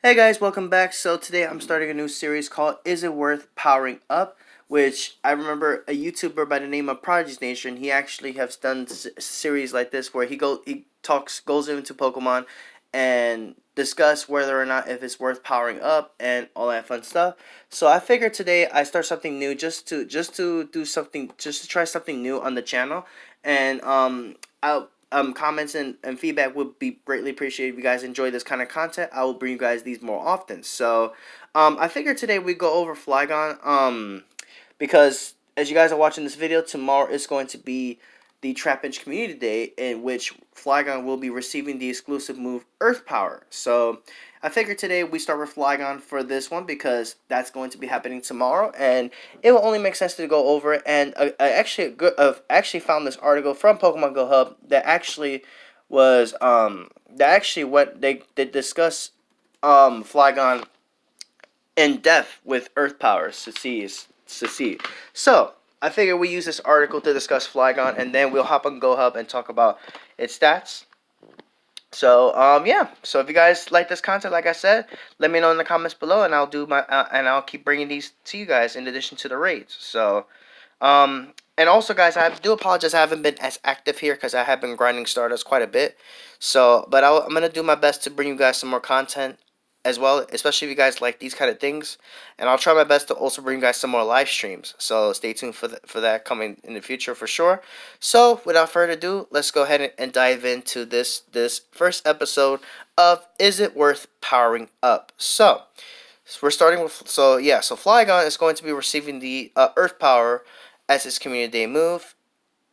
Hey guys, welcome back. So today I'm starting a new series called Is It Worth Powering Up? Which I remember a YouTuber by the name of Prodigy's Nation. He actually has done series like this where goes into Pokemon and discuss whether or not if it's worth powering up and all that fun stuff. So I figured today I start something new just to do something just to try something new on the channel and comments and feedback would be greatly appreciated. If you guys enjoy this kind of content, I will bring you guys these more often. So, I figured today we go over Flygon. Because as you guys are watching this video, tomorrow is going to be the Trapinch Community Day, in which Flygon will be receiving the exclusive move Earth Power. So I figured today we start with Flygon for this one because that's going to be happening tomorrow, and it will only make sense to go over it. And I actually found this article from Pokemon Go Hub that actually was that actually what they discuss Flygon in depth with Earth powers to see. So I figure we use this article to discuss Flygon, and then we'll hop on Go Hub and talk about its stats. So yeah. So if you guys like this content, like I said, let me know in the comments below, and I'll keep bringing these to you guys in addition to the raids. So and also guys, I do apologize I haven't been as active here because I have been grinding Stardust quite a bit. So but I'm gonna do my best to bring you guys some more content as well, especially if you guys like these kind of things. And I'll try my best to also bring you guys some more live streams. So stay tuned for that coming in the future for sure. So without further ado, let's go ahead and dive into this first episode of Is It Worth Powering Up? So we're starting with so Flygon is going to be receiving the Earth Power as its Community Day move,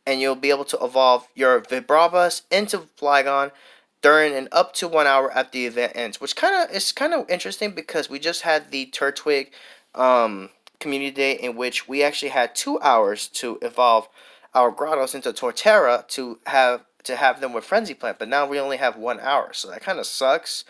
and you'll be able to evolve your Vibrabus into Flygon during and up to 1 hour after the event ends, which kind of interesting because we just had the Turtwig Community Day in which we actually had 2 hours to evolve our Grottos into Torterra to have them with Frenzy Plant, but now we only have 1 hour, so that kind of sucks.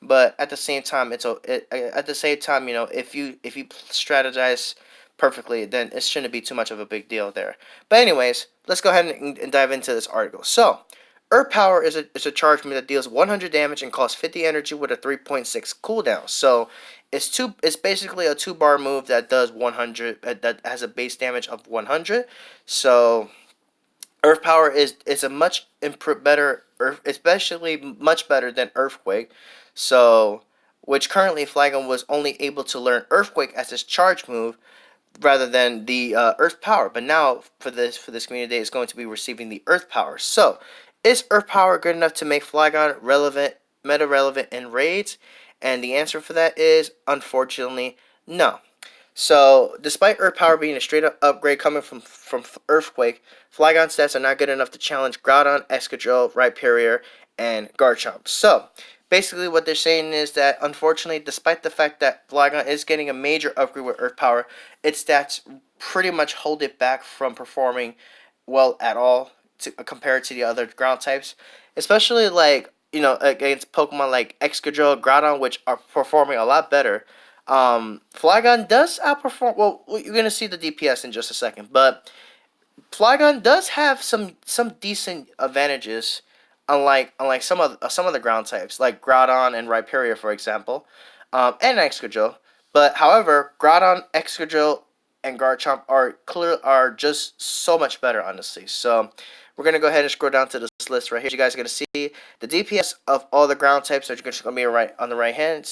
But at the same time, at the same time, if you strategize perfectly, then it shouldn't be too much of a big deal there. But anyways, let's go ahead and dive into this article. So, Earth Power is a charge move that deals 100 damage and costs 50 energy with a 3.6 cooldown. So it's basically a 2-bar move that does 100 that has a base damage of 100. So Earth Power is a much better especially much better than Earthquake. So, which currently Flygon was only able to learn Earthquake as his charge move rather than the Earth Power. But now for this community day, it's going to be receiving the Earth Power. So, is Earth Power good enough to make Flygon meta relevant in raids? And the answer for that is unfortunately no. So, despite Earth Power being a straight up upgrade coming from Earthquake, Flygon stats are not good enough to challenge Groudon, Excadrill, Rhyperior, and Garchomp. So, basically what they're saying is that, unfortunately, despite the fact that Flygon is getting a major upgrade with Earth Power, its stats pretty much hold it back from performing well at all compared to the other ground types. Especially, against Pokemon like Excadrill, Groudon, which are performing a lot better. Flygon does outperform. Well, you're gonna see the DPS in just a second, but Flygon does have some decent advantages, unlike some of the ground types like Groudon and Rhyperior, for example, and Excadrill. But however, Groudon, Excadrill, and Garchomp are just so much better, honestly. So we're gonna go ahead and scroll down to this list right here. You guys are gonna see the DPS of all the ground types are just gonna be right on the right hand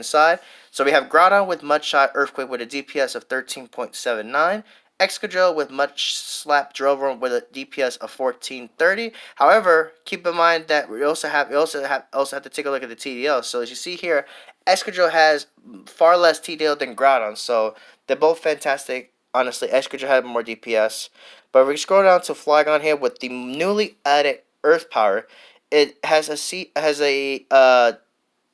side. So we have Groudon with Mudshot Earthquake with a DPS of 13.79. Excadrill with Much Slap Drillbur with a DPS of 1430. However, keep in mind that we also have to take a look at the TDL. So as you see here, Excadrill has far less TDL than Groudon, so they're both fantastic. Honestly, Excadrill had more DPS. But if we scroll down to Flygon here with the newly added Earth Power, it has a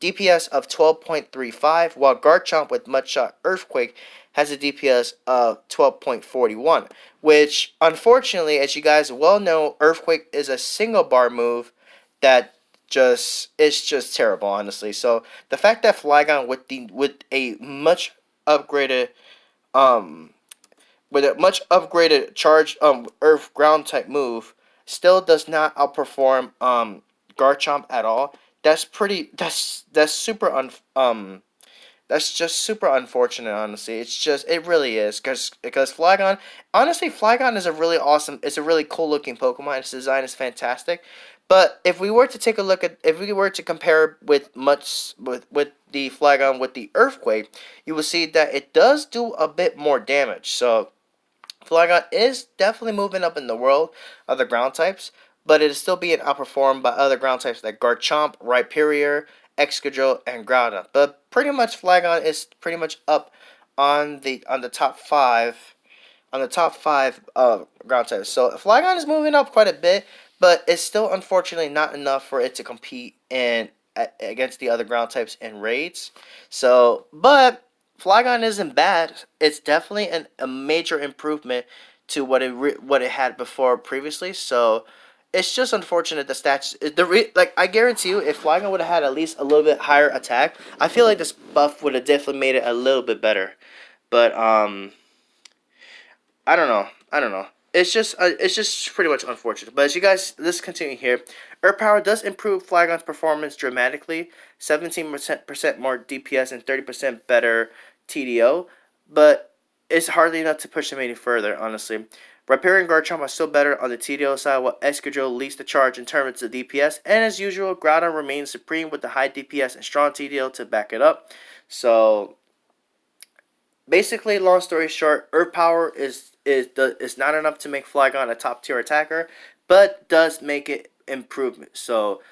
DPS of 12.35, while Garchomp with Mudshot Earthquake has a DPS of 12.41, which, unfortunately, as you guys well know, Earthquake is a single bar move that it's just terrible, honestly. So the fact that Flygon with a much upgraded um charge Earth ground type move still does not outperform Garchomp at all. that's pretty. That's super that's just super unfortunate, honestly. It really is, because Flygon, honestly, Flygon is a really awesome, it's a really cool looking Pokemon. Its design is fantastic. But if we were to take a look at, if we were to compare with the Flygon with the Earthquake, you will see that it does do a bit more damage. So Flygon is definitely moving up in the world of the ground types, but it is still being outperformed by other ground types like Garchomp, Rhyperior, Excadrill, and Groudon. But pretty much Flygon is pretty much up on the top five ground types. So Flygon is moving up quite a bit, but it's still unfortunately not enough for it to compete in against the other ground types in raids. So, but Flygon isn't bad. It's definitely a major improvement to what it had before previously. So, it's just unfortunate the stats. Like I guarantee you, if Flygon would have had at least a little bit higher attack, I feel like this buff would have definitely made it a little bit better. But I don't know. I don't know. It's just pretty much unfortunate. But as you guys, let's continue here. Earth Power does improve Flygon's performance dramatically. 17% more DPS and 30% better TDO. But it's hardly enough to push him any further, honestly. Rhyperior and Garchomp are still better on the TDO side, while Excadrill leads the charge in terms of DPS. And as usual, Groudon remains supreme with the high DPS and strong TDO to back it up. So basically, long story short, Earth Power is not enough to make Flygon a top tier attacker, but does make it improvement. So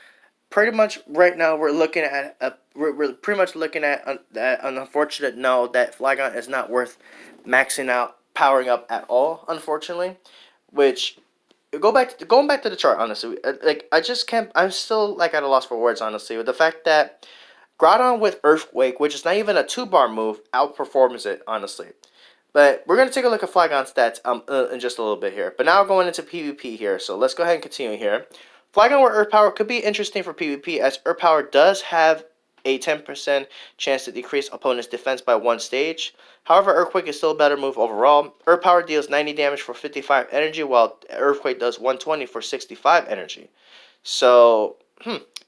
pretty much right now we're pretty much looking at an unfortunate no that Flygon is not worth maxing out powering up at all, unfortunately. Which going back to the chart, honestly, like I just can't. I'm still like at a loss for words, honestly, with the fact that Groudon with Earthquake, which is not even a 2-bar move, outperforms it, honestly. But we're going to take a look at Flygon stats in just a little bit here. But now we're going into PvP here, so let's go ahead and continue here. Flygon with Earth Power could be interesting for PvP, as Earth Power does have a 10% chance to decrease opponent's defense by 1 stage. However, Earthquake is still a better move overall. Earth Power deals 90 damage for 55 energy, while Earthquake does 120 for 65 energy. So,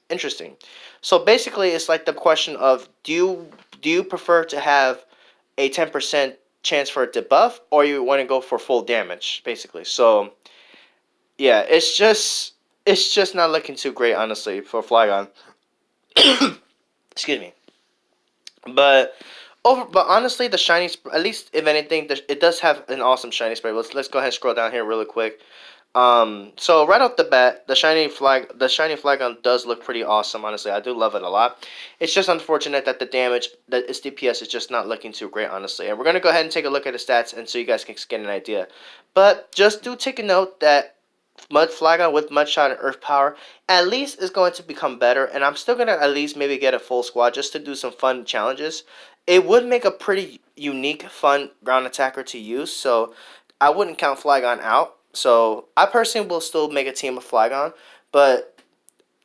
interesting. So basically, it's like the question of do you prefer to have a 10% chance for it to buff, or you want to go for full damage, basically. So yeah, it's just not looking too great, honestly, for Flygon. Excuse me. But but honestly, the shiny, at least if anything, it does have an awesome shiny spray. Let's go ahead and scroll down here really quick. So right off the bat, the shiny Flygon does look pretty awesome. Honestly, I do love it a lot. It's just unfortunate that its DPS is just not looking too great, honestly. And we're gonna go ahead and take a look at the stats, and so you guys can get an idea. But just do take a note that Mud Flygon with Mudshot and Earth Power at least is going to become better, and I'm still gonna at least maybe get a full squad just to do some fun challenges. It would make a pretty unique, fun ground attacker to use, so I wouldn't count Flygon out. So I personally will still make a team of Flygon, but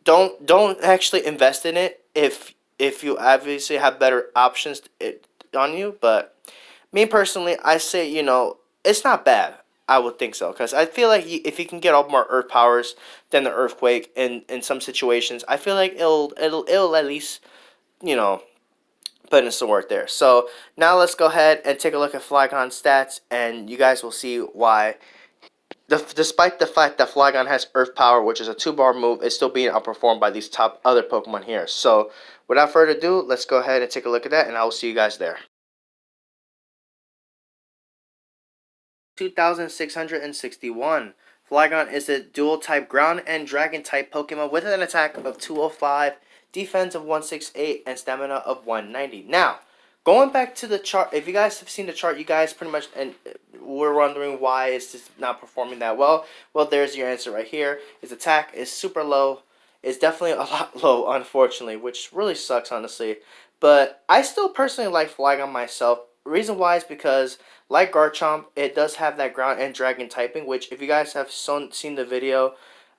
don't actually invest in it if you obviously have better options on you. But me personally, I say it's not bad. I would think so, because I feel like if you can get all more Earth powers than the Earthquake in some situations, I feel like it'll at least you know put in some work there. So now let's go ahead and take a look at Flygon stats, and you guys will see why. Despite the fact that Flygon has Earth Power, which is a 2-bar move, it's still being outperformed by these top other Pokemon here. So, without further ado, let's go ahead and take a look at that, and I will see you guys there. 2661. Flygon is a dual-type ground and dragon-type Pokemon with an attack of 205, defense of 168, and stamina of 190. Now, going back to the chart, if you guys have seen the chart, you guys pretty much, and we're wondering why it's just not performing that well. Well, there's your answer right here. His attack is super low. It's definitely a lot low, unfortunately, which really sucks, honestly. But I still personally like Flygon myself. Reason why is because, like Garchomp, it does have that ground and dragon typing, which if you guys have seen the video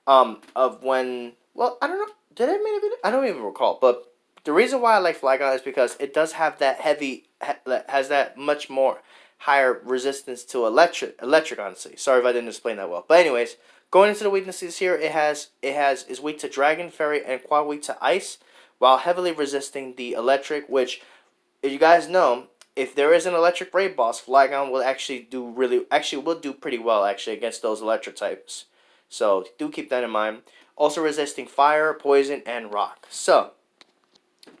of when, well, I don't know, did I make a video? I don't even recall, but the reason why I like Flygon is because it does have that has that much more higher resistance to electric, honestly. Sorry if I didn't explain that well. But anyways, going into the weaknesses here, is weak to Dragon, Fairy, and quad weak to Ice. while heavily resisting the electric, which, if you guys know, if there is an electric raid boss, Flygon will actually will do pretty well actually against those electric types. So do keep that in mind. Also resisting fire, poison, and rock. So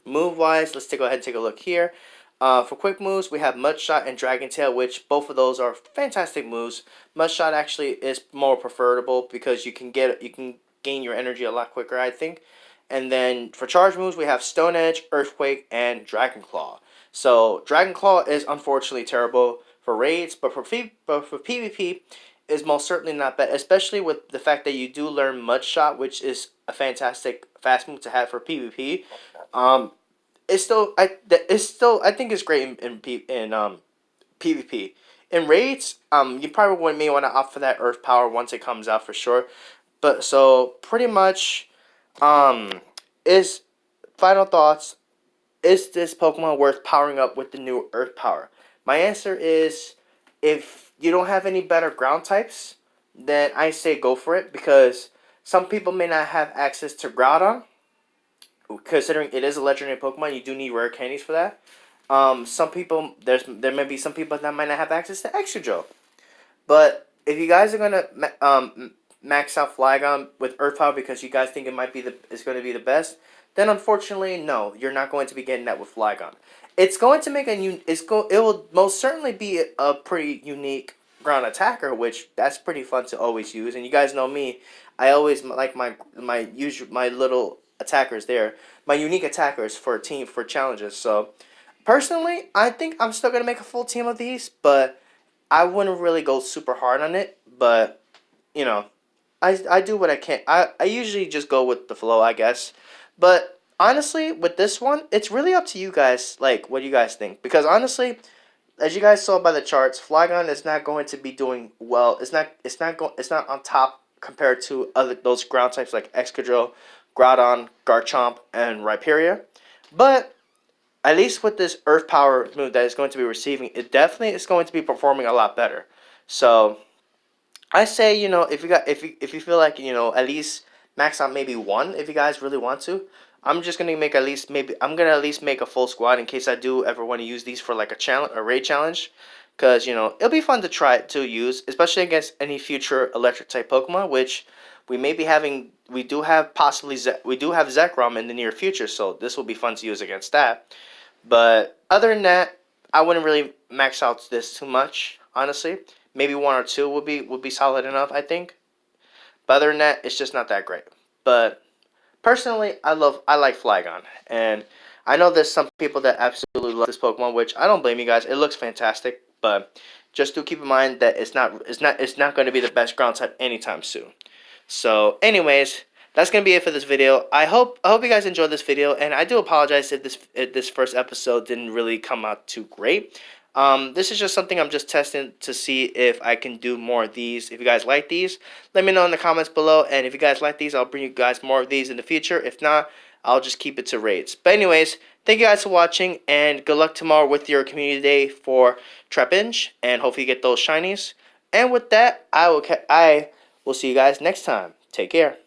move wise, let's go ahead and take a look here. For quick moves, we have Mudshot and Dragon Tail, which both of those are fantastic moves. Mudshot actually is more preferable because you can gain your energy a lot quicker, I think. And then for charge moves, we have Stone Edge, Earthquake, and Dragon Claw. So Dragon Claw is unfortunately terrible for raids, but for PvP is most certainly not bad, especially with the fact that you do learn Mudshot, which is a fantastic fast move to have for PvP. Um, it's still I think it's great in PvP. In raids, you probably may want to opt for that Earth Power once it comes out for sure. But so pretty much, um, is final thoughts. Is this Pokemon worth powering up with the new Earth Power? My answer is, if you don't have any better ground types, then I say go for it because some people may not have access to Groudon. Considering it is a legendary Pokemon, you do need rare candies for that. Some people there may be some people that might not have access to Excadrill. But if you guys are gonna max out Flygon with Earth Power because you guys think it's going to be the best, then unfortunately no, you're not going to be getting that with Flygon. It's going to make it will most certainly be a pretty unique ground attacker, which that's pretty fun to always use. And you guys know me, I always like my little attackers there, my unique attackers for a team for challenges. So personally, I think I'm still gonna make a full team of these, but I wouldn't really go super hard on it, but you know, I do what I can. I usually just go with the flow, I guess. But honestly, with this one, it's really up to you guys. Like, what do you guys think? Because honestly, as you guys saw by the charts, Flygon is not going to be doing well. It's not on top compared to other those ground types like Excadrill, Groudon, Garchomp, and Rhyperior. But at least with this Earth Power move that it's going to be receiving, it definitely is going to be performing a lot better. So I say, if you feel like, at least max out maybe one if you guys really want to. I'm gonna at least make a full squad in case I do ever want to use these for like a raid challenge, because it'll be fun to try to use, especially against any future electric type Pokemon, which we may be having. We do have Zekrom in the near future, so this will be fun to use against that. But other than that, I wouldn't really max out this too much, honestly. Maybe one or two would be solid enough, I think. But other than that, it's just not that great. But personally, I like Flygon, and I know there's some people that absolutely love this Pokemon, which I don't blame you guys. It looks fantastic, but just do keep in mind that it's not going to be the best ground type anytime soon. So, anyways, that's gonna be it for this video. I hope you guys enjoyed this video, and I do apologize if this first episode didn't really come out too great. This is just something I'm just testing to see if I can do more of these. If you guys like these, let me know in the comments below. And if you guys like these, I'll bring you guys more of these in the future. If not, I'll just keep it to raids. But anyways, thank you guys for watching, and good luck tomorrow with your community day for Trapinch, and hopefully you get those shinies. And with that, I will see you guys next time. Take care.